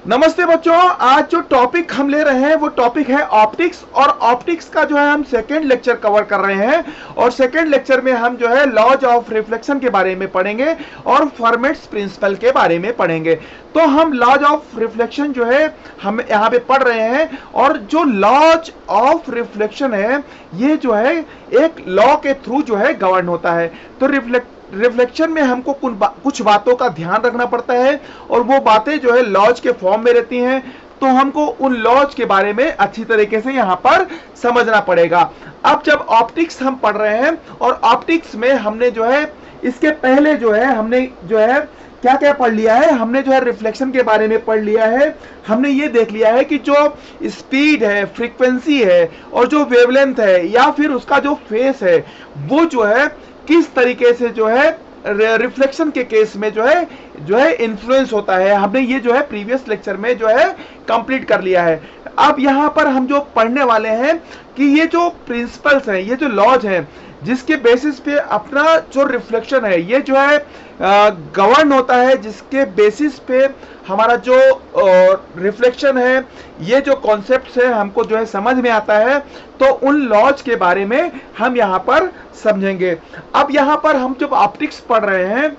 नमस्ते बच्चों, आज जो टॉपिक हम ले रहे हैं वो टॉपिक है ऑप्टिक्स। और ऑप्टिक्स का जो है हम सेकेंड लेक्चर कवर कर रहे हैं। और सेकेंड लेक्चर में हम जो है लॉज ऑफ रिफ्लेक्शन के बारे में पढ़ेंगे और फर्मेट्स प्रिंसिपल के बारे में पढ़ेंगे। तो हम लॉज ऑफ रिफ्लेक्शन जो है हम यहाँ पे पढ़ रहे हैं। और जो लॉज ऑफ रिफ्लेक्शन है ये जो है एक लॉ के थ्रू जो है गवर्न होता है। तो रिफ्लेक्शन में हमको कुछ बातों का ध्यान रखना पड़ता है और वो बातें जो है लॉज के फॉर्म में रहती हैं। तो हमको उन लॉज के बारे में अच्छी तरीके से यहाँ पर समझना पड़ेगा। अब जब ऑप्टिक्स हम पढ़ रहे हैं और ऑप्टिक्स में हमने जो है इसके पहले जो है हमने जो है क्या क्या पढ़ लिया है, हमने जो है रिफ्लेक्शन के बारे में पढ़ लिया है। हमने ये देख लिया है कि जो स्पीड है, फ्रीक्वेंसी है और जो वेवलेंथ है या फिर उसका जो फेस है वो जो है किस तरीके से जो है रिफ्लेक्शन के केस में जो है इन्फ्लुएंस होता है। हमने ये जो है प्रीवियस लेक्चर में जो है कंप्लीट कर लिया है। अब यहाँ पर हम जो पढ़ने वाले हैं कि ये जो प्रिंसिपल्स हैं, ये जो लॉज हैं जिसके बेसिस पे अपना जो रिफ्लेक्शन है ये जो है गवर्न होता है, जिसके बेसिस पे हमारा जो रिफ्लेक्शन है, ये जो कॉन्सेप्ट है हमको जो है समझ में आता है। तो उन लॉज के बारे में हम यहाँ पर समझेंगे। अब यहाँ पर हम जब ऑप्टिक्स पढ़ रहे हैं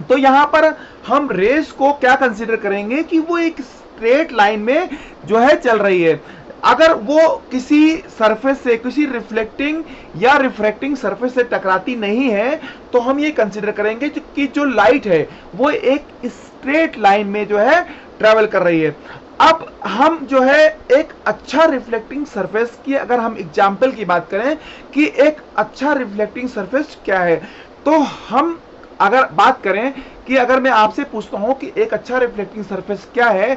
तो यहाँ पर हम रेस को क्या कंसीडर करेंगे कि वो एक स्ट्रेट लाइन में जो है चल रही है। अगर वो किसी सरफेस से, किसी रिफ्लेक्टिंग या रिफ्रैक्टिंग सरफेस से टकराती नहीं है तो हम ये कंसीडर करेंगे कि जो लाइट है वो एक स्ट्रेट लाइन में जो है ट्रेवल कर रही है। अब हम जो है एक अच्छा रिफ्लेक्टिंग सरफेस की अगर हम एग्जाम्पल की बात करें कि एक अच्छा रिफ्लेक्टिंग सरफेस क्या है, तो हम अगर बात करें कि अगर मैं आपसे पूछता हूं कि एक अच्छा रिफ्लेक्टिंग सरफेस क्या है,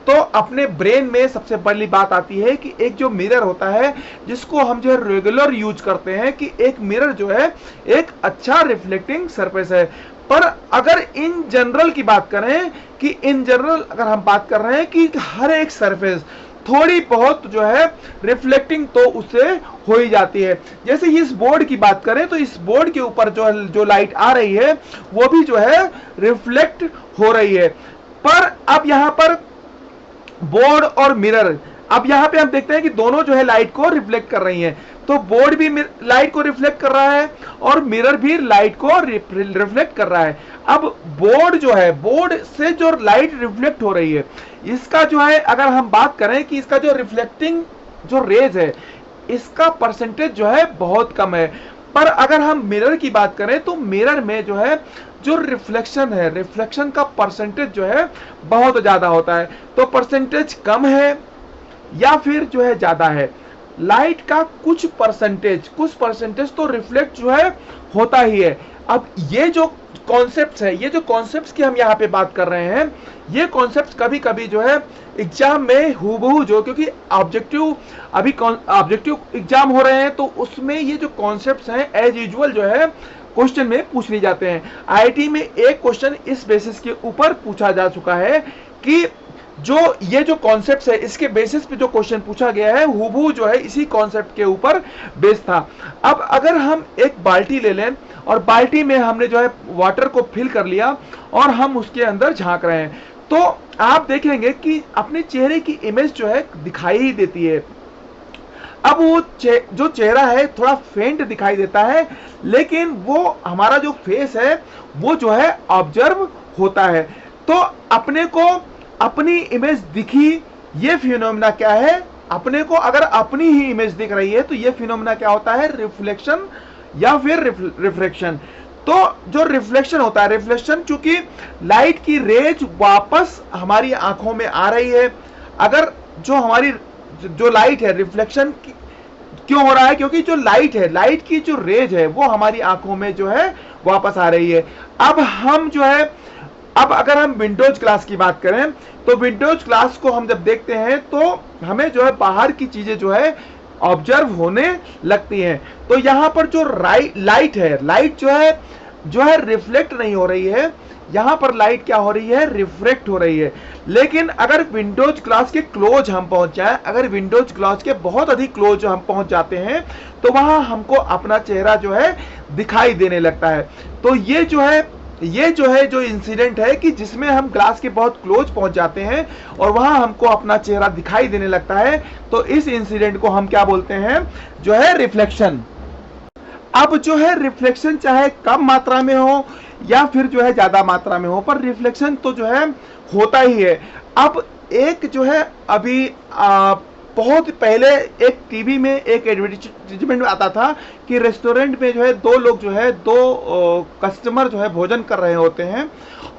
तो अपने ब्रेन में सबसे पहली बात आती है कि एक जो मिरर होता है जिसको हम जो है रेगुलर यूज करते हैं कि एक मिरर जो है एक अच्छा रिफ्लेक्टिंग सरफेस है। पर अगर इन जनरल की बात करें कि इन जनरल अगर हम बात कर रहे हैं कि हर एक सरफेस थोड़ी बहुत जो है रिफ्लेक्टिंग तो उससे हो ही जाती है। जैसे इस बोर्ड की बात करें तो इस बोर्ड के ऊपर जो लाइट आ रही है वो भी जो है रिफ्लेक्ट हो रही है। पर अब यहाँ पर बोर्ड और मिरर, अब यहाँ पे हम देखते हैं कि दोनों जो है लाइट को रिफ्लेक्ट कर रही हैं। तो बोर्ड भी लाइट को रिफ्लेक्ट कर रहा है और मिरर भी लाइट को रिफ्लेक्ट कर रहा है। अब बोर्ड जो है, बोर्ड से जो लाइट रिफ्लेक्ट हो रही है इसका जो है अगर हम बात करें कि इसका जो रिफ्लेक्टिंग जो रेज है इसका परसेंटेज जो है बहुत कम है। पर अगर हम मिरर की बात करें तो मिरर में जो है जो रिफ्लेक्शन है, रिफ्लेक्शन का परसेंटेज जो है बहुत ज्यादा होता है। तो परसेंटेज कम है या फिर जो है ज्यादा है, लाइट का कुछ परसेंटेज तो रिफ्लेक्ट जो है होता ही है। अब ये जो कॉन्सेप्ट्स है, ये जो कॉन्सेप्ट्स की हम यहाँ पे बात कर रहे हैं, ये कॉन्सेप्ट्स कभी कभी जो है एग्जाम में हूबहू जो, क्योंकि ऑब्जेक्टिव एग्जाम हो रहे हैं तो उसमें ये जो कॉन्सेप्ट्स हैं एज यूजुअल जो है क्वेश्चन में पूछ लिए जाते हैं। आईआईटी में एक क्वेश्चन इस बेसिस के ऊपर पूछा जा चुका है कि जो ये जो कॉन्सेप्ट है इसके बेसिस पे जो क्वेश्चन पूछा गया है हूबहू जो है इसी कॉन्सेप्ट के ऊपर बेस था। अब अगर हम एक बाल्टी ले लें और बाल्टी में हमने जो है वाटर को फिल कर लिया और हम उसके अंदर झांक रहे हैं, तो आप देखेंगे कि अपने चेहरे की इमेज जो है दिखाई ही देती है। अब वो जो चेहरा है थोड़ा फेंट दिखाई देता है, लेकिन वो हमारा जो फेस है वो जो है ऑब्जर्व होता है। तो अपने को अपनी इमेज दिखी, ये फिनोमेना क्या है, अपने को अगर अपनी ही इमेज दिख रही है तो ये फिनोमेना क्या होता है, रिफ्लेक्शन या फिर रिफ्रैक्शन। तो जो रिफ्लेक्शन होता है, रिफ्लेक्शन चूंकि लाइट की रेज वापस हमारी आंखों में आ रही है। अगर जो हमारी जो लाइट है, रिफ्लेक्शन क्यों हो रहा है, क्योंकि जो लाइट है, लाइट की जो रेज है वो हमारी आंखों में जो है वापस आ रही है। अब हम जो है अब अगर हम विंडोज ग्लास की बात करें तो विंडोज ग्लास को हम जब देखते हैं तो हमें जो है बाहर की चीजें जो है ऑब्जर्व होने लगती हैं। तो यहाँ पर जो लाइट है, लाइट जो है रिफ्लेक्ट नहीं हो रही है, यहाँ पर लाइट क्या हो रही है, रिफ्रैक्ट हो रही है। लेकिन अगर विंडोज ग्लास के क्लोज हम पहुंच जाए, अगर विंडोज ग्लास के बहुत अधिक क्लोज हम पहुंच जाते हैं तो वहां हमको अपना चेहरा जो है दिखाई देने लगता है। तो ये जो है ये जो है जो इंसिडेंट है कि जिसमें हम ग्लास के बहुत क्लोज पहुंच जाते हैं और वहां हमको अपना चेहरा दिखाई देने लगता है, तो इस इंसिडेंट को हम क्या बोलते हैं, जो है रिफ्लेक्शन। अब जो है रिफ्लेक्शन चाहे कम मात्रा में हो या फिर जो है ज्यादा मात्रा में हो, पर रिफ्लेक्शन तो जो है होता ही है। अब एक जो है अभी बहुत पहले एक टीवी में एक एडवर्टीजमेंट आता था कि रेस्टोरेंट में जो है दो लोग जो है दो कस्टमर जो है भोजन कर रहे होते हैं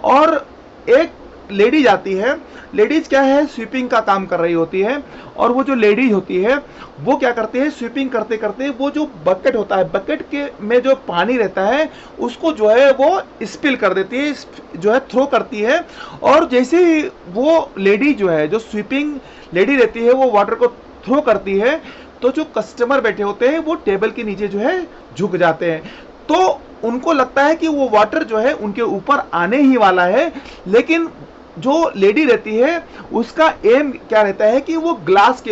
और एक लेडीज आती है। लेडीज क्या है, स्वीपिंग का काम कर रही होती है और वो जो लेडीज होती है वो क्या करते हैं, स्वीपिंग करते करते वो जो बकेट होता है, बकेट के में जो पानी रहता है उसको जो है वो स्पिल कर देती है, जो है थ्रो करती है। और जैसे ही वो लेडी जो है, जो स्वीपिंग लेडी रहती है, वो वाटर को थ्रो करती है, तो जो कस्टमर बैठे होते हैं वो टेबल के नीचे जो है झुक जाते हैं। तो उनको लगता है कि वो वाटर जो है उनके ऊपर आने ही वाला है, लेकिन जो लेडी रहती है उसका एम क्या रहता है कि वो ग्लास के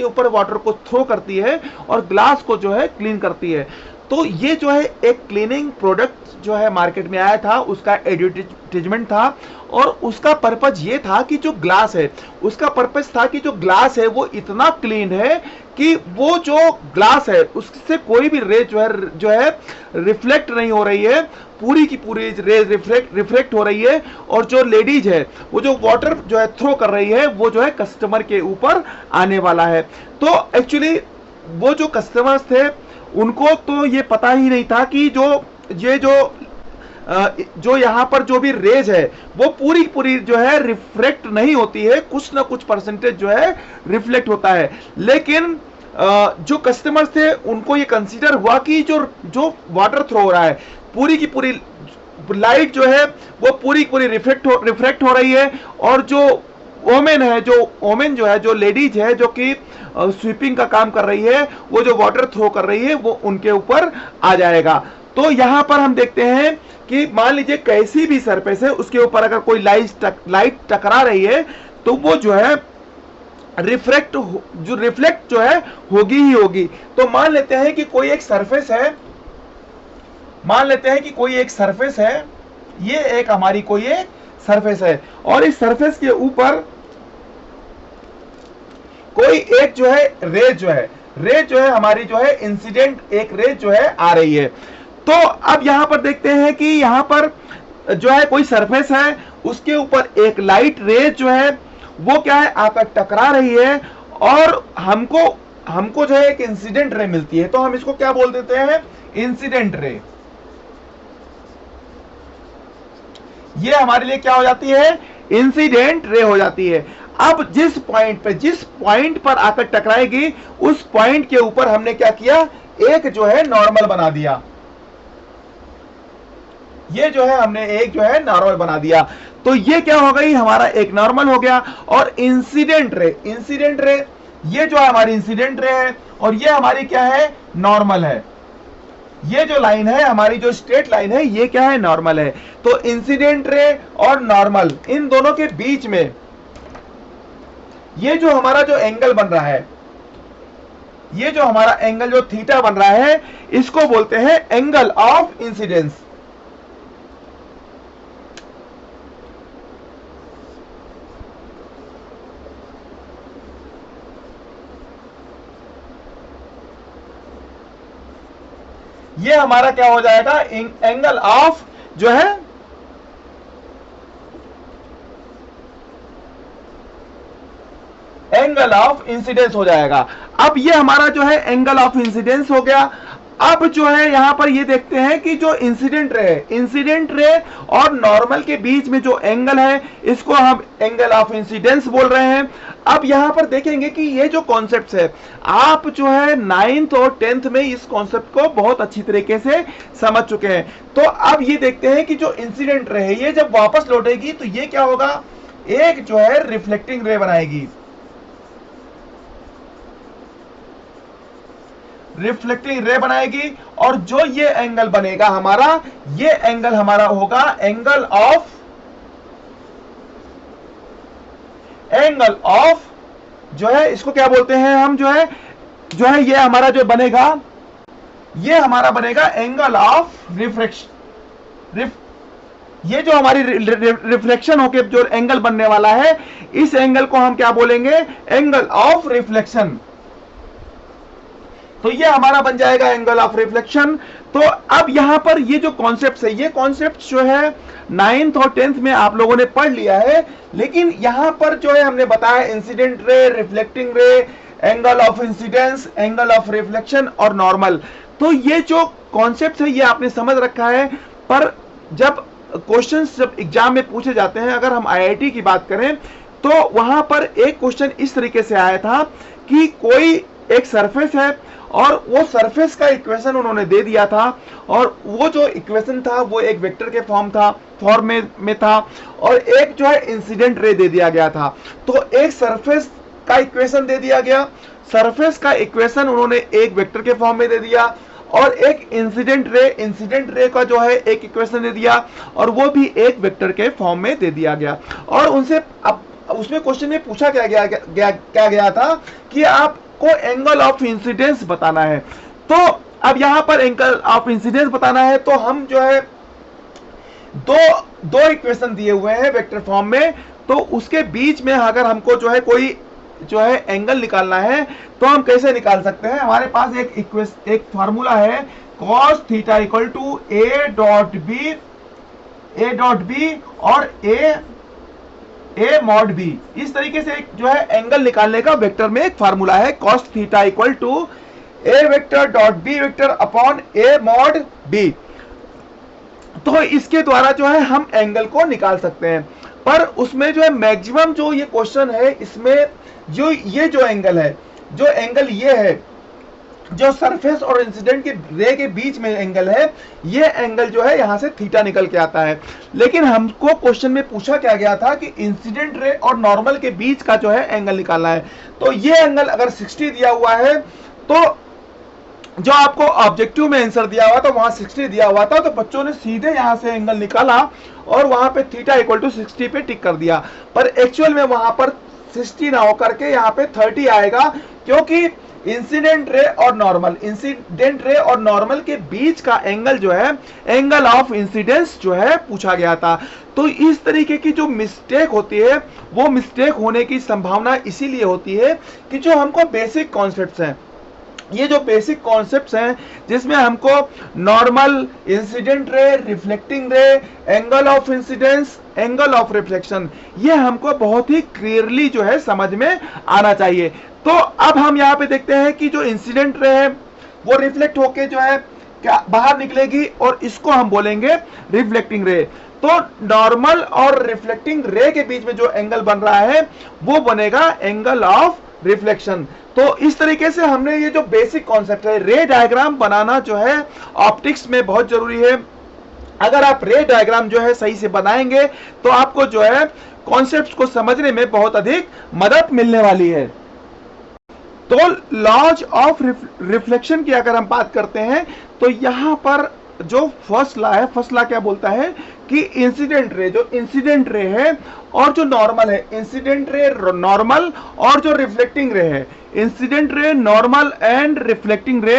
ऊपर वाटर को थ्रो करती है और ग्लास को जो है क्लीन करती है। तो ये जो है एक क्लीनिंग प्रोडक्ट जो है मार्केट में आया था, उसका एडवर्टीजमेंट था और उसका पर्पज ये था कि जो ग्लास है, उसका पर्पज था कि जो ग्लास है वो इतना क्लीन है कि वो जो ग्लास है उससे कोई भी रे जो है रिफ्लेक्ट नहीं हो रही है, पूरी की पूरी रे रिफ्लेक्ट हो रही है। और जो लेडीज है वो जो वाटर जो है थ्रो कर रही है वो जो है कस्टमर के ऊपर आने वाला है। तो एक्चुअली वो जो कस्टमर्स थे उनको तो ये पता ही नहीं था कि जो यहाँ पर जो भी रेज है वो पूरी जो है रिफ्लेक्ट नहीं होती है, कुछ ना कुछ परसेंटेज जो है रिफ्लेक्ट होता है। लेकिन जो कस्टमर्स थे उनको ये कंसीडर हुआ कि जो वाटर थ्रो हो रहा है, पूरी की पूरी लाइट जो है वो पूरी रिफ्लेक्ट हो रही है और जो ओमेन जो है, जो लेडीज है जो कि स्वीपिंग का काम कर रही है, वो जो वाटर थ्रो कर रही है वो उनके ऊपर आ जाएगा। तो यहां पर हम देखते हैं कि मान लीजिए कैसी भी सरफेस है उसके ऊपर अगर कोई लाइट टकरा रही है तो वो जो है रिफ्लेक्ट जो है होगी ही होगी। तो मान लेते हैं कि कोई एक सरफेस है, ये एक हमारी कोई एक सरफेस है और इस सरफेस के ऊपर कोई एक जो है रे जो है हमारी जो है इंसिडेंट एक रे जो है आ रही है। तो अब यहां पर देखते हैं कि यहां पर जो है कोई सरफेस है, उसके ऊपर एक लाइट रे जो है वो क्या है आकर टकरा रही है और हमको जो है एक इंसिडेंट रे मिलती है। तो हम इसको क्या बोल देते हैं, इंसिडेंट रे। ये हमारे लिए क्या हो जाती है, इंसिडेंट रे हो जाती है। अब जिस पॉइंट पर आकर टकराएगी उस पॉइंट के ऊपर हमने क्या किया, एक जो है नॉर्मल बना दिया। ये जो है हमने एक जो है नॉर्मल बना दिया। तो ये क्या हो गई, हमारा एक नॉर्मल हो गया। और इंसिडेंट रे ये जो हमारी इंसिडेंट रे है और ये हमारी क्या है, नॉर्मल है। ये जो लाइन है हमारी, जो स्ट्रेट लाइन है, ये क्या है, नॉर्मल है। तो इंसिडेंट रे और नॉर्मल, इन दोनों के बीच में ये जो हमारा जो एंगल बन रहा है, ये जो हमारा एंगल जो थीटा बन रहा है, इसको बोलते हैं एंगल ऑफ इंसिडेंस। ये हमारा क्या हो जाएगा, एंगल ऑफ जो है एंगल ऑफ इंसिडेंस हो जाएगा। अब ये हमारा जो है एंगल ऑफ इंसिडेंस हो गया। अब जो है यहां पर ये देखते हैं कि जो इंसिडेंट रे और नॉर्मल के बीच में जो एंगल है इसको हम एंगल ऑफ इंसिडेंस बोल रहे हैं। अब यहां पर देखेंगे कि ये जो कॉन्सेप्ट है, आप जो है 9th और 10th में इस कॉन्सेप्ट को बहुत अच्छी तरीके से समझ चुके हैं। तो अब ये देखते हैं कि जो इंसिडेंट रे है, ये जब वापस लौटेगी तो ये क्या होगा, एक जो है रिफ्लेक्टिंग रे बनाएगी। रिफ्लेक्टिंग रे बनाएगी और जो ये एंगल बनेगा हमारा, ये एंगल हमारा होगा एंगल ऑफ जो है, इसको क्या बोलते हैं हम, जो है ये हमारा जो बनेगा, ये हमारा बनेगा एंगल ऑफ ये जो हमारी रिफ्लेक्शन होके जो एंगल बनने वाला है, इस एंगल को हम क्या बोलेंगे, एंगल ऑफ रिफ्लेक्शन। तो ये हमारा बन जाएगा एंगल ऑफ रिफ्लेक्शन। तो अब यहां पर ये जो कॉन्सेप्ट है, ये कॉन्सेप्ट जो है 9th और 10th में आप लोगों ने पढ़ लिया है, लेकिन यहां पर जो है हमने बताया इंसिडेंट रे, रिफ्लेक्टिंग रे, angle of incidence, angle of reflection और नॉर्मल। तो ये जो कॉन्सेप्ट है ये आपने समझ रखा है, पर जब क्वेश्चंस जब एग्जाम में पूछे जाते हैं, अगर हम आईआईटी की बात करें तो वहां पर एक क्वेश्चन इस तरीके से आया था कि कोई एक सरफेस है और वो सरफेस का इक्वेशन उन्होंने दे दिया था, और वो जो इक्वेशन था वो एक वेक्टर के फॉर्म में था, और एक जो है इंसिडेंट रे दे दिया गया था। तो एक सरफेस का इक्वेशन दे दिया गया, सरफेस का इक्वेशन उन्होंने एक वेक्टर के फॉर्म में दे दिया, और एक इंसिडेंट रे का जो है एक इक्वेशन दे दिया, और वो भी एक वेक्टर के फॉर्म में दे दिया गया। और उनसे अब उसमें क्वेश्चन में पूछा क्या गया था कि आपको एंगल ऑफ इंसिडेंस बताना है। तो अब यहां पर एंगल ऑफ इंसिडेंस बताना है, तो हम जो है दो इक्वेशन दिए हुए हैं वेक्टर फॉर्म में, तो उसके बीच में अगर हमको जो है कोई जो है एंगल निकालना है तो हम कैसे निकाल सकते हैं। हमारे पास एक फार्मूला है cos theta equal to a dot B और a मॉड b। इस तरीके से एक जो है एंगल निकालने का वेक्टर में एक फार्मूला है cos theta equal to a vector dot b vector upon a mod b। तो इसके द्वारा जो है हम एंगल को निकाल सकते हैं, पर उसमें जो है मैक्सिमम जो ये क्वेश्चन है, इसमें जो ये जो एंगल है, जो एंगल ये है, जो सरफेस और इंसिडेंट के रे के बीच में एंगल है, ये एंगल जो है यहां से थीटा निकल के आता है। लेकिन हमको क्वेश्चन में पूछा क्या गया था कि इंसिडेंट रे और नॉर्मल के बीच का जो है एंगल निकालना है। तो ये एंगल अगर 60 दिया हुआ है, तो जो आपको ऑब्जेक्टिव में आंसर दिया हुआ था वहां 60 दिया हुआ था, तो बच्चों ने सीधे यहां से एंगल निकाला और वहां पे थीटा इक्वल टू 60 पे टिक कर दिया। पर एक्चुअल में वहां पर 60 ना होकर के यहाँ पे 30 आएगा, क्योंकि इंसिडेंट रे और नॉर्मल के बीच का एंगल जो है एंगल ऑफ इंसिडेंस जो है पूछा गया था। तो इस तरीके की जो मिस्टेक होती है, वो मिस्टेक होने की संभावना इसीलिए होती है कि जो हमको बेसिक कॉन्सेप्ट्स हैं, ये जो बेसिक कॉन्सेप्ट्स हैं जिसमें हमको नॉर्मल, इंसिडेंट रे, रिफ्लेक्टिंग रे, angle of incidence, angle of reflection, ये हमको बहुत ही क्लियरली जो है समझ में आना चाहिए। तो अब हम यहाँ पे देखते हैं कि जो इंसिडेंट रे है वो रिफ्लेक्ट होके जो है क्या बाहर निकलेगी, और इसको हम बोलेंगे रिफ्लेक्टिंग रे। तो नॉर्मल और रिफ्लेक्टिंग रे के बीच में जो एंगल बन रहा है वो बनेगा एंगल ऑफ रिफ्लेक्शन। तो इस तरीके से हमने ये जो बेसिक कॉन्सेप्ट है, रे डायग्राम बनाना जो है ऑप्टिक्स में बहुत जरूरी है। अगर आप रे डायग्राम जो है सही से बनाएंगे तो आपको जो है कॉन्सेप्ट्स को समझने में बहुत अधिक मदद मिलने वाली है। तो लॉज ऑफ रिफ्लेक्शन की अगर हम बात करते हैं तो यहां पर जो फर्स्ट लॉ है, फर्स्ट लॉ क्या बोलता है कि इंसिडेंट रे, जो इंसिडेंट रे है और जो नॉर्मल है, इंसिडेंट रे, नॉर्मल और जो रिफ्लेक्टिंग रे है, incident ray, normal and reflecting रे,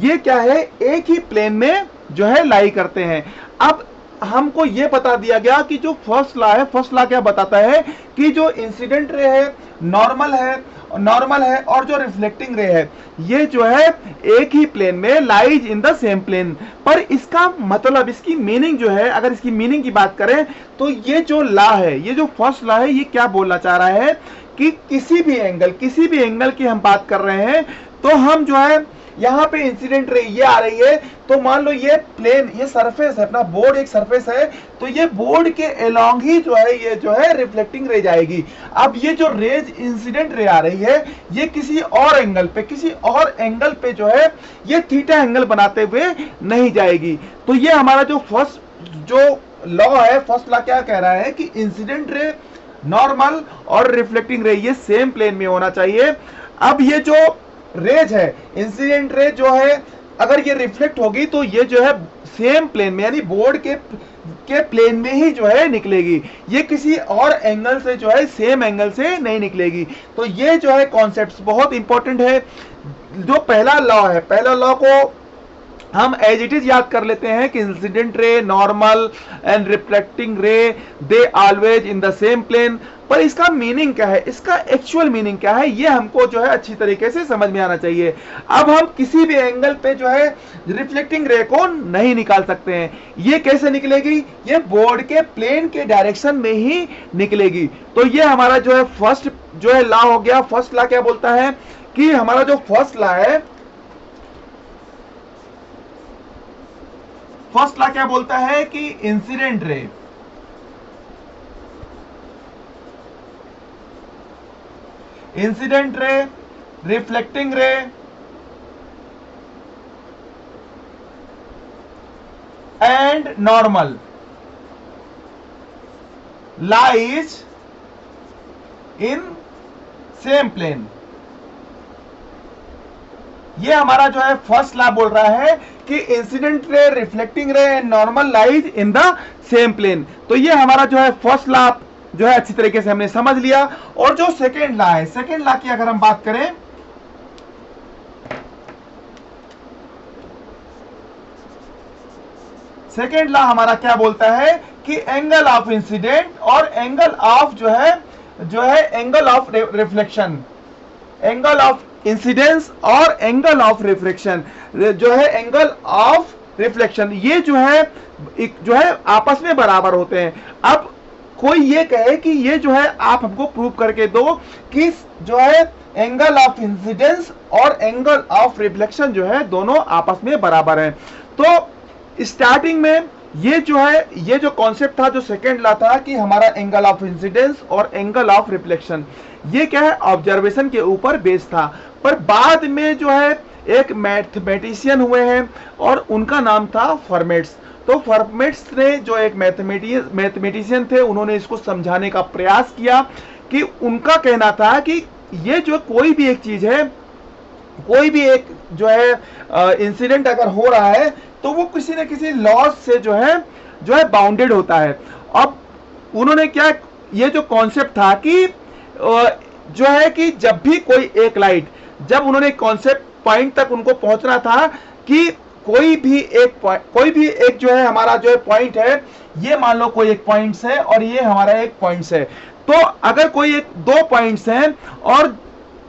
ये क्या है, एक ही प्लेन में जो है लाई करते हैं। अब हमको ये बता दिया गया कि जो फर्स्ट लॉ है, फर्स्ट लॉ क्या बताता है कि जो इंसिडेंट रे है, नॉर्मल है और जो रिफ्लेक्टिंग रे है, ये जो है एक ही प्लेन में lies in the same plane. पर इसका मतलब, इसकी मीनिंग जो है, अगर इसकी मीनिंग की बात करें तो ये जो लॉ है, ये जो फर्स्ट लॉ है, ये क्या बोलना चाह रहा है कि किसी भी एंगल की हम बात कर रहे हैं तो हम जो है यहाँ पे इंसिडेंट रे ये आ रही है, तो मान लो ये प्लेन, ये सरफेस है, अपना बोर्ड एक सरफेस है, तो ये बोर्ड के अलोंग ही जो है ये जो है रिफ्लेक्टिंग रे जाएगी। अब ये जो रेज इंसिडेंट रे आ रही है, ये किसी और एंगल पे जो है ये थीटा एंगल बनाते हुए नहीं जाएगी। तो ये हमारा जो फर्स्ट जो लॉ है, फर्स्ट लॉ क्या कह रहा है कि इंसिडेंट रे, नॉर्मल और रिफ्लेक्टिंग रे ये सेम प्लेन में होना चाहिए। अब ये जो रेज है, इंसिडेंट रे जो है, अगर ये रिफ्लेक्ट होगी तो ये जो है सेम प्लेन में, यानी बोर्ड के प्लेन में ही जो है निकलेगी, ये किसी और एंगल से जो है सेम एंगल से नहीं निकलेगी। तो ये जो है कॉन्सेप्ट्स बहुत इंपॉर्टेंट है। जो पहला लॉ है, पहला लॉ को हम एज इट इज याद कर लेते हैं कि इंसिडेंट रे, normal and reflecting ray, they always in the same plane. पर इसका मीनिंग क्या है, इसका एक्चुअल मीनिंग क्या है, ये हमको जो है अच्छी तरीके से समझ में आना चाहिए। अब हम किसी भी एंगल पे जो है रिफ्लेक्टिंग रे को नहीं निकाल सकते हैं। ये कैसे निकलेगी, ये बोर्ड के प्लेन के डायरेक्शन में ही निकलेगी। तो ये हमारा जो है फर्स्ट जो है लॉ हो गया। फर्स्ट लॉ क्या बोलता है कि हमारा जो फर्स्ट लॉ है, फर्स्ट लॉ क्या बोलता है कि incident ray reflecting ray and normal lies in same plane. ये हमारा जो है फर्स्ट लॉ बोल रहा है कि incident ray, reflecting ray and normal lies in the same plane. तो ये हमारा जो है फर्स्ट लॉ जो है अच्छी तरीके से हमने समझ लिया। और जो सेकेंड लॉ है, सेकेंड लॉ की अगर हम बात करें, सेकेंड लॉ हमारा क्या बोलता है कि एंगल ऑफ इंसिडेंट और एंगल ऑफ जो है angle of reflection, angle of incidence और एंगल ऑफ रिफ्लेक्शन जो है एंगल ऑफ रिफ्लेक्शन, ये जो है आपस में बराबर होते हैं। अब कोई ये कहे कि ये जो है आप हमको प्रूव करके दो कि जो है एंगल ऑफ इंसिडेंस और एंगल ऑफ रिफ्लेक्शन जो है दोनों आपस में बराबर हैं। तो स्टार्टिंग में ये जो कॉन्सेप्ट था, जो सेकेंड लॉ था कि हमारा एंगल ऑफ इंसिडेंस और एंगल ऑफ रिफ्लेक्शन, ये क्या है ऑब्जर्वेशन के ऊपर बेस्ड था। पर बाद में जो है एक मैथमेटिशियन हुए हैं और उनका नाम था फर्मेट्स। तो फर्मेट्स ने जो एक मैथमेटिशियन थे, उन्होंने इसको समझाने का प्रयास किया कि उनका कहना था कि ये जो कोई भी एक चीज है, कोई भी एक जो है इंसिडेंट अगर हो रहा है तो वो किसी न किसी लॉ से जो है बाउंडेड होता है। अब उन्होंने क्या, ये जो कॉन्सेप्ट था कि जो है कि जब भी कोई एक लाइट, जब उन्होंने कॉन्सेप्ट पॉइंट तक उनको पहुंचना था कि कोई भी एक जो है हमारा जो है पॉइंट है, ये मान लो कोई एक पॉइंट्स है और ये हमारा एक पॉइंट्स है। तो अगर कोई एक दो पॉइंट्स हैं और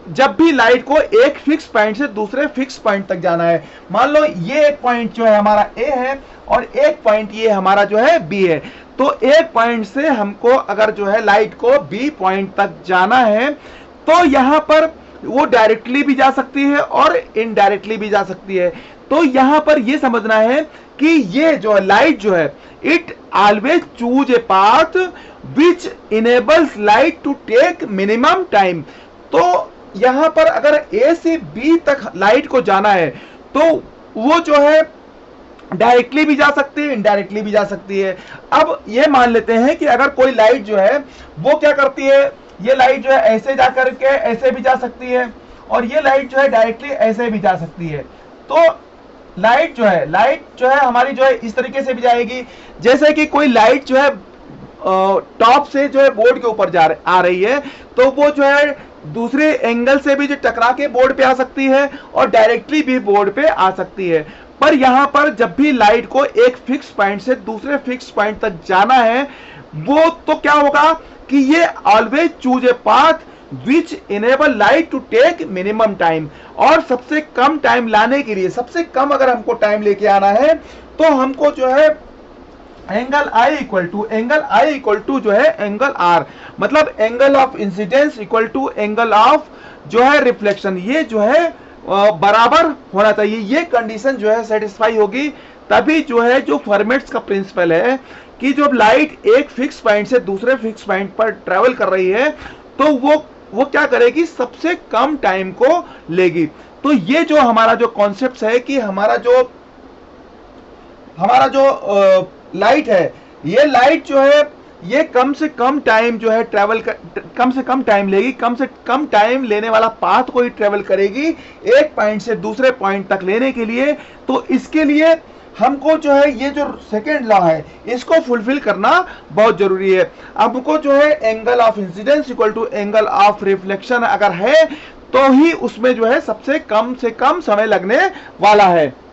जब भी लाइट को एक फिक्स पॉइंट से दूसरे फिक्स पॉइंट तक जाना है, मान लो ये एक पॉइंट जो है हमारा ए है और एक पॉइंट ये हमारा जो है बी है, तो एक पॉइंट से हमको अगर जो है लाइट को बी पॉइंट तक जाना है तो यहां पर वो डायरेक्टली भी जा सकती है और इनडायरेक्टली भी जा सकती है। तो यहां पर ये समझना है कि ये जो लाइट जो है, it always choose a path which enables light to take minimum time. तो यहां पर अगर ए से बी तक लाइट को जाना है तो वो जो है डायरेक्टली भी जा सकती है, इनडायरेक्टली भी जा सकती है। अब ये मान लेते हैं कि अगर कोई लाइट जो है वो क्या करती है, ये लाइट जो है ऐसे जा करके ऐसे भी जा सकती है और ये लाइट जो है डायरेक्टली ऐसे भी जा सकती है। तो लाइट जो है हमारी जो है इस तरीके से भी जाएगी, जैसे कि कोई लाइट जो है टॉप से जो है बोर्ड के ऊपर आ रही है तो वो जो है दूसरे एंगल से भी जो टकरा के बोर्ड पे आ सकती है और डायरेक्टली भी बोर्ड पे आ सकती है। पर यहां पर जब भी लाइट को एक फिक्स पॉइंट से दूसरे फिक्स पॉइंट तक जाना है, वो तो क्या होगा कि ये always choose a path which enable light to take minimum time. और सबसे कम टाइम लाने के लिए, सबसे कम अगर हमको टाइम लेके आना है तो हमको जो है एंगल आई इक्वल टू जो है एंगल आर, मतलब angle of incidence equal to angle of जो है रिफ्लेक्शन, ये जो है बराबर होना चाहिए। ये कंडीशन जो है सेटिस्फाई होगी तभी जो है जो फर्मेट्स का प्रिंसिपल है कि जब लाइट एक फिक्स पॉइंट से दूसरे फिक्स पॉइंट पर ट्रेवल कर रही है तो वो क्या करेगी, सबसे कम टाइम को लेगी। तो ये जो हमारा जो कॉन्सेप्ट है कि हमारा जो लाइट है, ये लाइट जो है ये कम से कम टाइम जो है ट्रेवल कम से कम टाइम लेगी, कम से कम टाइम लेने वाला पाथ को ही ट्रेवल करेगी एक पॉइंट से दूसरे पॉइंट तक लेने के लिए। तो इसके लिए हमको जो है ये जो सेकेंड लॉ है इसको फुलफिल करना बहुत जरूरी है। हमको जो है angle of incidence equal to angle of reflection अगर है तो ही उसमें जो है सबसे कम से कम समय लगने वाला है।